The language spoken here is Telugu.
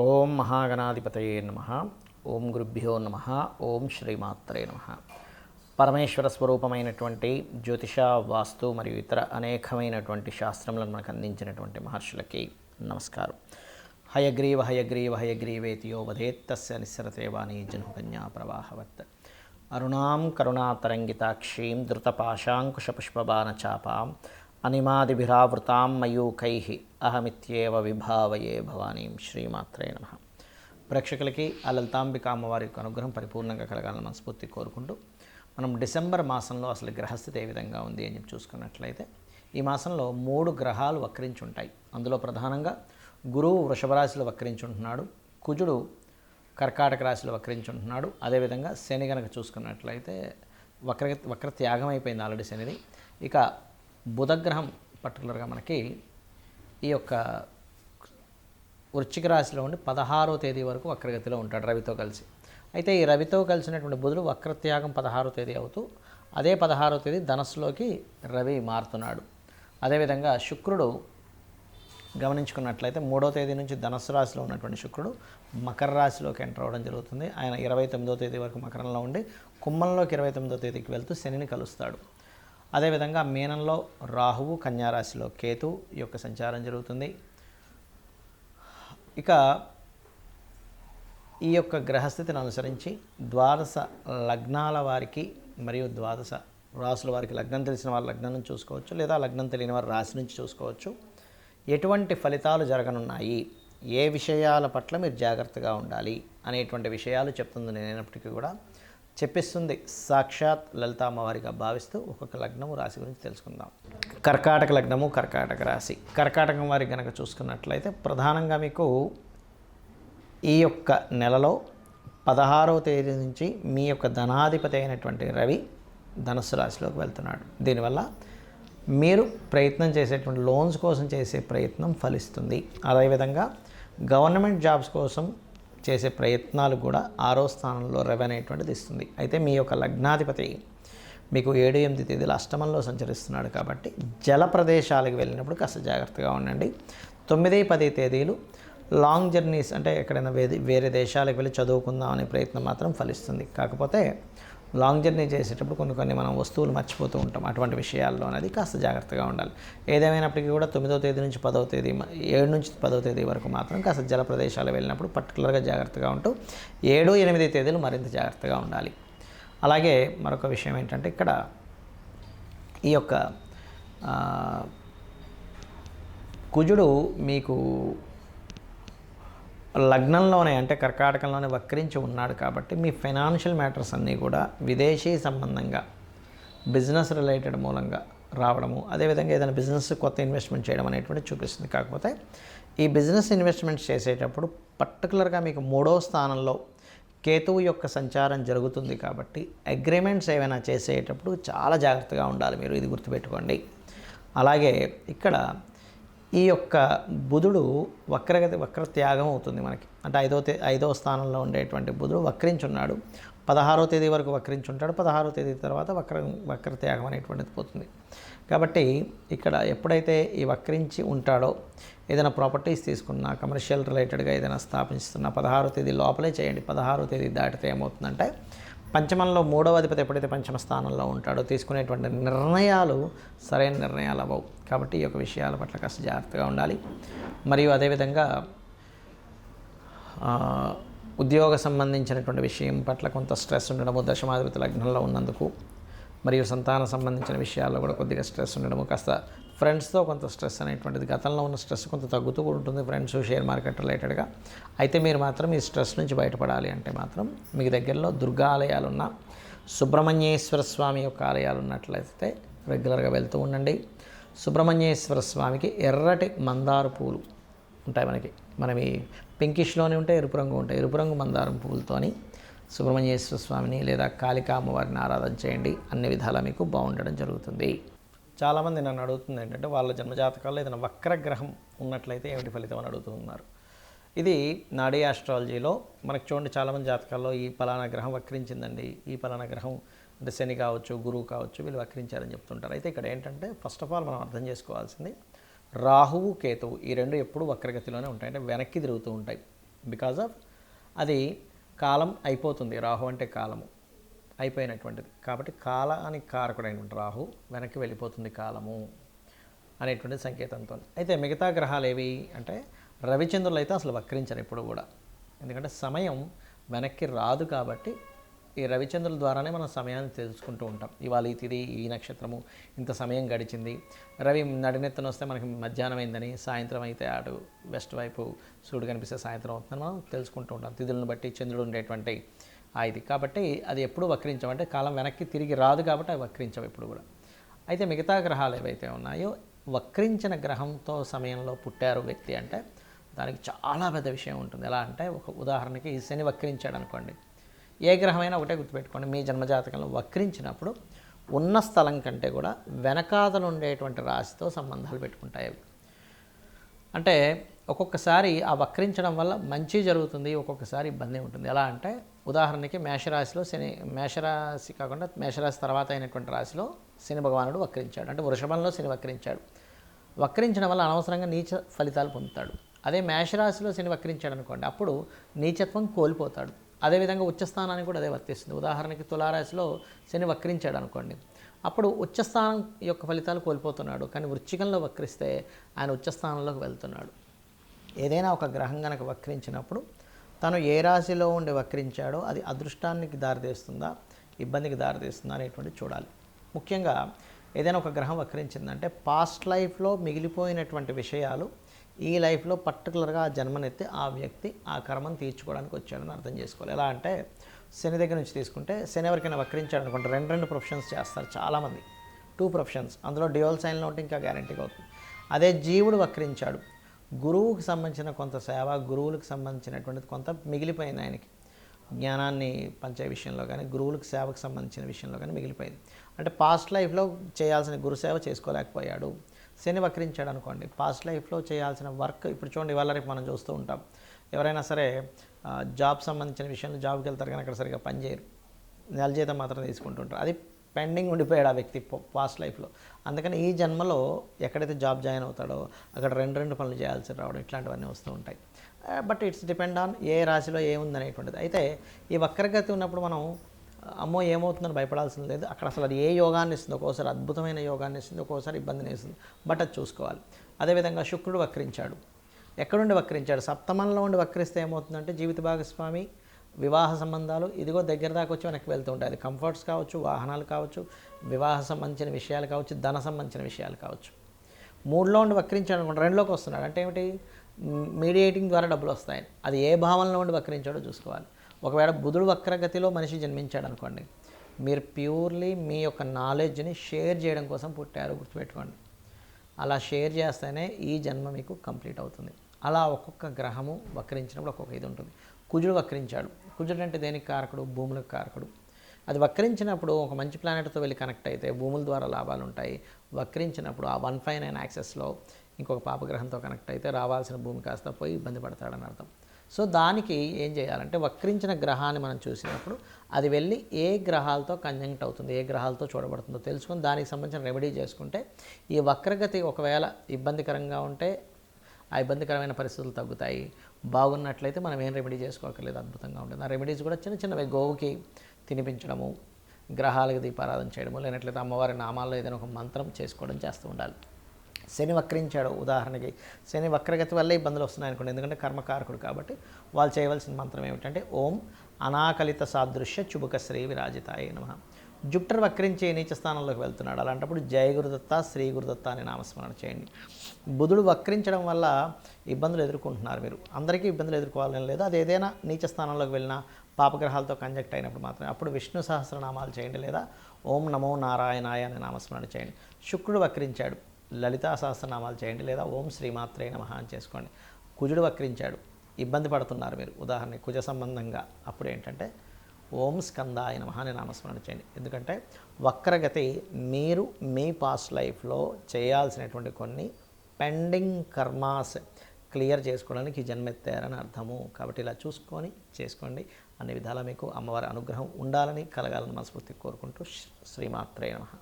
ఓం మహాగణాధిపతయే నమ. ఓం గురుభ్యో నమ. ఓం శ్రీమాత్రే నమ. పరమేశ్వర స్వరూపమైనటువంటి జ్యోతిష, వాస్తు మరియు ఇతర అనేకమైనటువంటి శాస్త్రములను మనకు అందించినటువంటి మహర్షులకి నమస్కారం. హయగ్రీవ హయగ్రీవ హయగ్రీవేతియో వదేత్తస్య నిస్సరతే వాణి జనుకన్యా ప్రవాహవత్. అరుణాం కరుణాతరంగితాక్షీం ధృతపాశాంకుశపుష్పబాణచాపాం అనిమాదిభిరావృతాం మయూకైః అహమిత్యేవ విభావయే భవానీం. శ్రీమాత్రే నమ. ప్రేక్షకులకి ఆ లలితాంబిక అమ్మవారి యొక్క అనుగ్రహం పరిపూర్ణంగా కలగాలని మనస్ఫూర్తి కోరుకుంటూ, మనం డిసెంబర్ మాసంలో అసలు గ్రహస్థితి ఏ విధంగా ఉంది అని చెప్పి చూసుకున్నట్లయితే, ఈ మాసంలో 3 గ్రహాలు వక్రించి ఉంటాయి. అందులో ప్రధానంగా గురువు వృషభ రాశిలో వక్రించి ఉంటున్నాడు, కుజుడు కర్కాటక రాశిలో వక్రించి ఉంటున్నాడు. అదేవిధంగా శని కనుక చూసుకున్నట్లయితే వక్ర త్యాగం అయిపోయింది ఆల్రెడీ శనిది. ఇక బుధగ్రహం పర్టికులర్గా మనకి ఈ యొక్క వృశ్చిక రాశిలో ఉండి 16వ తేదీ వరకు వక్రగతిలో ఉంటాడు రవితో కలిసి. అయితే ఈ రవితో కలిసినటువంటి బుధుడు వక్రత్యాగం 16వ తేదీ అవుతూ, అదే 16వ తేదీ ధనస్సులోకి రవి మారుతున్నాడు. అదేవిధంగా శుక్రుడు గమనించుకున్నట్లయితే 3వ తేదీ నుంచి ధనస్సు రాశిలో ఉన్నటువంటి శుక్రుడు మకర రాశిలోకి ఎంటర్ అవ్వడం జరుగుతుంది. ఆయన 29వ తేదీ వరకు మకరంలో ఉండి కుంభంలోకి 29వ తేదీకి వెళ్తూ శనిని కలుస్తాడు. అదేవిధంగా మీనంలో రాహువు, కన్యారాశిలో కేతు యొక్క సంచారం జరుగుతుంది. ఇక ఈ యొక్క గ్రహస్థితిని అనుసరించి ద్వాదశ లగ్నాల వారికి మరియు ద్వాదశ రాశుల వారికి, లగ్నం తెలిసిన వారు లగ్నం నుంచి చూసుకోవచ్చు, లేదా లగ్నం తెలియని వారు రాశి నుంచి చూసుకోవచ్చు. ఎటువంటి ఫలితాలు జరగనున్నాయి, ఏ విషయాల పట్ల మీరు జాగ్రత్తగా ఉండాలి అనేటువంటి విషయాలు చెప్తుంది. నేనైనప్పటికీ కూడా చెప్పిస్తుంది సాక్షాత్ లలిత అమ్మవారిగా భావిస్తూ ఒక్కొక్క లగ్నము, రాశి గురించి తెలుసుకుందాం. కర్కాటక లగ్నము, కర్కాటక రాశి. కర్కాటకం వారికి కనుక చూసుకున్నట్లయితే ప్రధానంగా మీకు ఈ యొక్క నెలలో 16వ తేదీ నుంచి మీ యొక్క ధనాధిపతి అయినటువంటి రవి ధనుస్సు రాశిలోకి వెళ్తున్నాడు. దీనివల్ల మీరు ప్రయత్నం చేసేటువంటి లోన్స్ కోసం చేసే ప్రయత్నం ఫలిస్తుంది. అదేవిధంగా గవర్నమెంట్ జాబ్స్ కోసం చేసే ప్రయత్నాలు కూడా 6వ స్థానంలో రవి అనేటువంటిది ఇస్తుంది. అయితే మీ యొక్క లగ్నాధిపతి మీకు 7, 8 తేదీలు అష్టమంలో సంచరిస్తున్నాడు కాబట్టి జల ప్రదేశాలకు వెళ్ళినప్పుడు కాస్త జాగ్రత్తగా ఉండండి. 9, 10 తేదీలు లాంగ్ జర్నీస్, అంటే ఎక్కడైనా వేరే దేశాలకు వెళ్ళి చదువుకుందాం అనే ప్రయత్నం మాత్రం ఫలిస్తుంది. కాకపోతే లాంగ్ జర్నీ చేసేటప్పుడు కొన్ని మనం వస్తువులు మర్చిపోతూ ఉంటాం. అటువంటి విషయాల్లో అనేది కాస్త జాగ్రత్తగా ఉండాలి. ఏదేమైనప్పటికీ కూడా 9వ తేదీ నుంచి 10వ తేదీ, 7 నుంచి 10వ తేదీ వరకు మాత్రం కాస్త జల ప్రదేశాలు వెళ్ళినప్పుడు పర్టికులర్గా జాగ్రత్తగా ఉంటూ 7, 8 తేదీలు మరింత జాగ్రత్తగా ఉండాలి. అలాగే మరొక విషయం ఏంటంటే, ఇక్కడ ఈ యొక్క కుజుడు మీకు లగ్నంలోనే, అంటే కర్కాటకంలోనే వక్రించి ఉన్నాడు కాబట్టి మీ ఫైనాన్షియల్ మ్యాటర్స్ అన్నీ కూడా విదేశీ సంబంధంగా బిజినెస్ రిలేటెడ్ మూలంగా రావడము, అదేవిధంగా ఏదైనా బిజినెస్ కొత్త ఇన్వెస్ట్మెంట్ చేయడం అనేటువంటి చూపిస్తుంది. కాకపోతే ఈ బిజినెస్ ఇన్వెస్ట్మెంట్స్ చేసేటప్పుడు పర్టికులర్గా మీకు 3వ స్థానంలో కేతువు యొక్క సంచారం జరుగుతుంది కాబట్టి అగ్రిమెంట్స్ ఏమైనా చేసేటప్పుడు చాలా జాగ్రత్తగా ఉండాలి మీరు, ఇది గుర్తుపెట్టుకోండి. అలాగే ఇక్కడ ఈ యొక్క బుధుడు వక్ర త్యాగం అవుతుంది మనకి. అంటే 5వ స్థానంలో ఉండేటువంటి బుధుడు వక్రించున్నాడు. 16వ తేదీ వరకు వక్రించుంటాడు. 16వ తేదీ తర్వాత వక్ర త్యాగం అనేటువంటిది పోతుంది. కాబట్టి ఇక్కడ ఎప్పుడైతే ఈ వక్రించి ఉంటాడో, ఏదైనా ప్రాపర్టీస్ తీసుకున్నా, కమర్షియల్ రిలేటెడ్గా ఏదైనా స్థాపించుతున్నా 16వ తేదీ లోపలే చేయండి. 16వ తేదీ దాటితే ఏమవుతుందంటే, పంచమంలో 3వ అధిపతి ఎప్పుడైతే పంచమ స్థానంలో ఉంటాడో తీసుకునేటువంటి నిర్ణయాలు సరైన నిర్ణయాలు అవ్వవు. కాబట్టి ఈ యొక్క విషయాల పట్ల కాస్త జాగ్రత్తగా ఉండాలి. మరియు అదేవిధంగా ఉద్యోగ సంబంధించినటువంటి విషయం పట్ల కొంత స్ట్రెస్ ఉండడము, దశమాధిపతి లగ్నంలో ఉన్నందుకు, మరియు సంతాన సంబంధించిన విషయాల్లో కూడా కొద్దిగా స్ట్రెస్ ఉండడము, కాస్త ఫ్రెండ్స్తో కొంత స్ట్రెస్ అనేటువంటిది, గతంలో ఉన్న స్ట్రెస్ కొంత తగ్గుతూ ఉంటుంది ఫ్రెండ్స్, షేర్ మార్కెట్ రిలేటెడ్గా. అయితే మీరు మాత్రం ఈ స్ట్రెస్ నుంచి బయటపడాలి అంటే మాత్రం మీకు దగ్గరలో దుర్గా ఆలయాలున్న, సుబ్రహ్మణ్యేశ్వర స్వామి యొక్క ఆలయాలు ఉన్నట్లయితే రెగ్యులర్గా వెళ్తూ ఉండండి. సుబ్రహ్మణ్యేశ్వర స్వామికి ఎర్రటి మందార పూలు ఉంటాయి మనం ఈ పింకిష్లోనే ఉంటాయి, ఎరుపు రంగు ఉంటాయి. ఎరుపు రంగు మందారం పువ్వులతోని సుబ్రహ్మణ్యేశ్వర స్వామిని లేదా కాళికా అమ్మవారిని ఆరాధన చేయండి. అన్ని విధాలా మీకు బాగుండడం జరుగుతుంది. చాలామంది నన్ను అడుగుతుంది ఏంటంటే, వాళ్ళ జన్మజాతకాల్లో ఏదైనా వక్రగ్రహం ఉన్నట్లయితే ఏమిటి ఫలితం అని అడుగుతున్నారు. ఇది నాడీ ఆస్ట్రాలజీలో మనకు చూడండి, చాలామంది జాతకాల్లో ఈ పలానా గ్రహం వక్రించిందండి, ఈ పలానా గ్రహం అంటే శని కావచ్చు, గురువు కావచ్చు, వీళ్ళు వక్రించారని చెప్తుంటారు. అయితే ఇక్కడ ఏంటంటే, ఫస్ట్ ఆఫ్ ఆల్ మనం అర్థం చేసుకోవాల్సింది, రాహువు కేతువు ఈ రెండు ఎప్పుడు వక్రగతిలోనే ఉంటాయి, అంటే వెనక్కి తిరుగుతూ ఉంటాయి. బికాజ్ ఆఫ్ అది కాలం అయిపోతుంది. రాహు అంటే కాలము అయిపోయినటువంటిది కాబట్టి కాలానికి కారకుడైనటువంటి రాహు వెనక్కి వెళ్ళిపోతుంది కాలము అనేటువంటి సంకేతంతో. అయితే మిగతా గ్రహాలు ఏవి అంటే రవిచంద్రులు అయితే అసలు వక్రించరు ఎప్పుడు కూడా, ఎందుకంటే సమయం వెనక్కి రాదు కాబట్టి ఈ రవిచంద్రుల ద్వారానే మనం సమయాన్ని తెలుసుకుంటూ ఉంటాం. ఇవాళ ఈ తిథి, ఈ నక్షత్రము, ఇంత సమయం గడిచింది. రవి నడినెత్తున వస్తే మనకి మధ్యాహ్నం అయిందని, సాయంత్రం అయితే అటు వెస్ట్ వైపు సూర్యుడు కనిపిస్తే సాయంత్రం అవుతుందని మనం తెలుసుకుంటూ ఉంటాం. తిథులను బట్టి చంద్రుడు ఉండేటువంటి ఇది కాబట్టి అది ఎప్పుడు వక్రించమంటే కాలం వెనక్కి తిరిగి రాదు కాబట్టి అవి వక్రించవు ఎప్పుడు కూడా. అయితే మిగతా గ్రహాలు ఏవైతే ఉన్నాయో వక్రించిన గ్రహంతో సమయంలో పుట్టారు వ్యక్తి అంటే దానికి చాలా పెద్ద విషయం ఉంటుంది. ఎలా అంటే ఒక ఉదాహరణకి శని వక్రించాడు అనుకోండి, ఏ గ్రహమైనా ఒకటే గుర్తుపెట్టుకోండి, మీ జన్మజాతకంలో వక్రించినప్పుడు ఉన్న స్థలం కంటే కూడా వెనకాతలు ఉండేటువంటి రాశితో సంబంధాలు పెట్టుకుంటాయి అవి. అంటే ఒక్కొక్కసారి ఆ వక్రించడం వల్ల మంచి జరుగుతుంది, ఒక్కొక్కసారి ఇబ్బంది ఉంటుంది. ఎలా అంటే ఉదాహరణకి మేషరాశిలో శని, మేషరాశి కాకుండా మేషరాశి తర్వాత అయినటువంటి రాశిలో శని భగవానుడు వక్రించాడు, అంటే వృషభంలో శని వక్రించాడు. వక్రించడం వల్ల అనవసరంగా నీచ ఫలితాలు పొందుతాడు. అదే మేషరాశిలో శని వక్రించాడు అనుకోండి, అప్పుడు నీచత్వం కోల్పోతాడు. అదేవిధంగా ఉచ్చస్థానానికి కూడా అదే వర్తిస్తుంది. ఉదాహరణకి తులారాశిలో శని వక్రించాడు అనుకోండి, అప్పుడు ఉచ్చస్థానం యొక్క ఫలితాలు కోల్పోతున్నాడు. కానీ వృశ్చికంలో వక్రిస్తే ఆయన ఉచ్చస్థానంలోకి వెళ్తున్నాడు. ఏదైనా ఒక గ్రహం కనుక వక్రించినప్పుడు తను ఏ రాశిలో ఉండి వక్రించాడో అది అదృష్టానికి దారితీస్తుందా, ఇబ్బందికి దారితీస్తుందా అనేటువంటి చూడాలి. ముఖ్యంగా ఏదైనా ఒక గ్రహం వక్రించిందంటే పాస్ట్ లైఫ్లో మిగిలిపోయినటువంటి విషయాలు ఈ లైఫ్లో పర్టికులర్గా ఆ జన్మనెత్తి ఆ వ్యక్తి ఆ కర్మను తీర్చుకోవడానికి వచ్చాడని అర్థం చేసుకోవాలి. ఎలా అంటే శని దగ్గర నుంచి తీసుకుంటే శని ఎవరికైనా వక్రించాడు అనుకుంటే రెండు ప్రొఫెషన్స్ చేస్తారు చాలామంది, 2 ప్రొఫెషన్స్, అందులో డ్యూయల్ సైన్లో ఉంటే ఇంకా గ్యారంటీగా అవుతుంది. అదే జీవుడు వక్రించాడు, గురువుకి సంబంధించిన కొంత సేవ, గురువులకు సంబంధించినటువంటిది కొంత మిగిలిపోయింది ఆయనకి, జ్ఞానాన్ని పంచే విషయంలో కానీ గురువులకు సేవకు సంబంధించిన విషయంలో కానీ మిగిలిపోయింది. అంటే పాస్ట్ లైఫ్లో చేయాల్సిన గురుసేవ చేసుకోలేకపోయాడు. శని వక్రించాడు అనుకోండి, పాస్ట్ లైఫ్లో చేయాల్సిన వర్క్ ఇప్పుడు చూడండి, ఇవాళ రేపు మనం చూస్తూ ఉంటాం. ఎవరైనా సరే జాబ్ సంబంధించిన విషయంలో జాబ్కి వెళ్తారు కానీ అక్కడ సరిగ్గా పనిచేయరు, నెల జీతం మాత్రం తీసుకుంటుంటారు. అది పెండింగ్ ఉండిపోయాడు ఆ వ్యక్తి పాస్ట్ లైఫ్లో. అందుకని ఈ జన్మలో ఎక్కడైతే జాబ్ జాయిన్ అవుతాడో అక్కడ రెండు పనులు చేయాల్సి రావడం ఇట్లాంటివన్నీ వస్తూ ఉంటాయి. But it's depend on a రాశిలో ఏముందనేటువంటిది. అయితే ఈ వక్రగతి ఉన్నప్పుడు మనం అమ్మో ఏమవుతుందని భయపడాల్సింది లేదు. అక్కడ అసలు అది ఏ యోగాన్ని ఇస్తుంది, ఒక్కోసారి అద్భుతమైన యోగాన్ని ఇస్తుంది, ఒక్కోసారి ఇబ్బందిని ఇస్తుంది. బట్ అది చూసుకోవాలి. అదేవిధంగా శుక్రుడు వక్రించాడు, ఎక్కడుండి వక్రించాడు, సప్తమంలో ఉండి వక్రిస్తే ఏమవుతుందంటే జీవిత భాగస్వామి, వివాహ సంబంధాలు ఇదిగో దగ్గర దాకా వచ్చి వెనక్కి వెళ్తూ ఉంటాయి. అది కంఫర్ట్స్ కావచ్చు, వాహనాలు కావచ్చు, వివాహ సంబంధించిన విషయాలు కావచ్చు, ధన సంబంధించిన విషయాలు కావచ్చు. 3లో ఉండి వక్రించాడు అనుకోండి, 2లోకి వస్తున్నాడు అంటే ఏమిటి, మీడియేటింగ్ ద్వారా డబ్బులు వస్తాయి. అది ఏ భావంలో ఉండి వక్రించాడో చూసుకోవాలి. ఒకవేళ బుధుడు వక్రగతిలో మనిషి జన్మించాడు అనుకోండి, మీరు ప్యూర్లీ మీ యొక్క నాలెడ్జ్ని షేర్ చేయడం కోసం పుట్టారు, గుర్తుపెట్టుకోండి. అలా షేర్ చేస్తేనే ఈ జన్మ మీకు కంప్లీట్ అవుతుంది. అలా ఒక్కొక్క గ్రహము వక్రించినప్పుడు ఒక్కొక్క ఇది ఉంటుంది. కుజుడు వక్రించాడు, కుజుడు అంటే దేనికి కారకుడు, భూములకు కారకుడు. అది వక్రించినప్పుడు ఒక మంచి ప్లానెట్తో వెళ్ళి కనెక్ట్ అయితే భూముల ద్వారా లాభాలు ఉంటాయి. వక్రించినప్పుడు ఆ 159 యాక్సెస్లో ఇంకొక పాపగ్రహంతో కనెక్ట్ అయితే రావాల్సిన భూమి కాస్త పోయి ఇబ్బంది పడతాడని అర్థం. సో దానికి ఏం చేయాలంటే వక్రించిన గ్రహాన్ని మనం చూసినప్పుడు అది వెళ్ళి ఏ గ్రహాలతో కంజంక్ట్ అవుతుంది, ఏ గ్రహాలతో చూడబడుతుందో తెలుసుకొని దానికి సంబంధించిన రెమెడీ చేసుకుంటే ఈ వక్రగతి ఒకవేళ ఇబ్బందికరంగా ఉంటే ఆ ఇబ్బందికరమైన పరిస్థితులు తగ్గుతాయి. బాగున్నట్లయితే మనం ఏం రెమెడీ చేసుకోకర్లేదు, అద్భుతంగా ఉంటుంది. ఆ రెమెడీస్ కూడా చిన్న చిన్నవి, గోవుకి తినిపించడము, గ్రహాలకు దీపారాధన చేయడము, లేనట్లయితే అమ్మవారి నామాల్లో ఏదైనా ఒక మంత్రం చేసుకోవడం చేస్తూ ఉండాలి. శని వక్రించాడు ఉదాహరణకి, శని వక్రగతి వల్లే ఇబ్బందులు వస్తున్నాయి అనుకోండి, ఎందుకంటే కర్మకారకుడు కాబట్టి వాళ్ళు చేయవలసిన మంత్రం ఏమిటంటే ఓం అనాకలిత సాదృశ్య చుబుక శ్రీ విరాజితాయ నమః. జుపిటర్ వక్రించి నీచ స్థానంలోకి వెళ్తున్నాడు, అలాంటప్పుడు జయ గురుదత్త, శ్రీ గురుదత్త అనే నామస్మరణ చేయండి. బుధుడు వక్రించడం వల్ల ఇబ్బందులు ఎదుర్కొంటున్నారు మీరు, అందరికీ ఇబ్బందులు ఎదుర్కోవాలని లేదు. అది ఏదైనా నీచ స్థానంలోకి వెళ్ళినా పాపగ్రహాలతో కంజక్ట్ అయినప్పుడు మాత్రమే అప్పుడు విష్ణు సహస్రనామాలు చేయండి, లేదా ఓం నమో నారాయణాయ అనే నామస్మరణ చేయండి. శుక్రుడు వక్రించాడు, లలితా సహస్రనామాలు చేయండి, లేదా ఓం శ్రీమాత్రే నమః అని చేసుకోండి. కుజుడు వక్రించాడు, ఇబ్బంది పడుతున్నారు మీరు, ఉదాహరణ కుజ సంబంధంగా, అప్పుడు ఏంటంటే ఓం స్కందాయ నమః అనే నామస్మరణ చేయండి. ఎందుకంటే వక్రగతి మీరు మీ పాస్ట్ లైఫ్లో చేయాల్సినటువంటి కొన్ని పెండింగ్ కర్మాస్ క్లియర్ చేసుకోవడానికి ఈ జన్మెత్తారని అర్థము. కాబట్టి ఇలా చూసుకొని చేసుకోండి. అన్ని విధాలా మీకు అమ్మవారి అనుగ్రహం ఉండాలని, కలగాలని మనస్ఫూర్తిగా కోరుకుంటూ శ్రీమాత్రే నమః.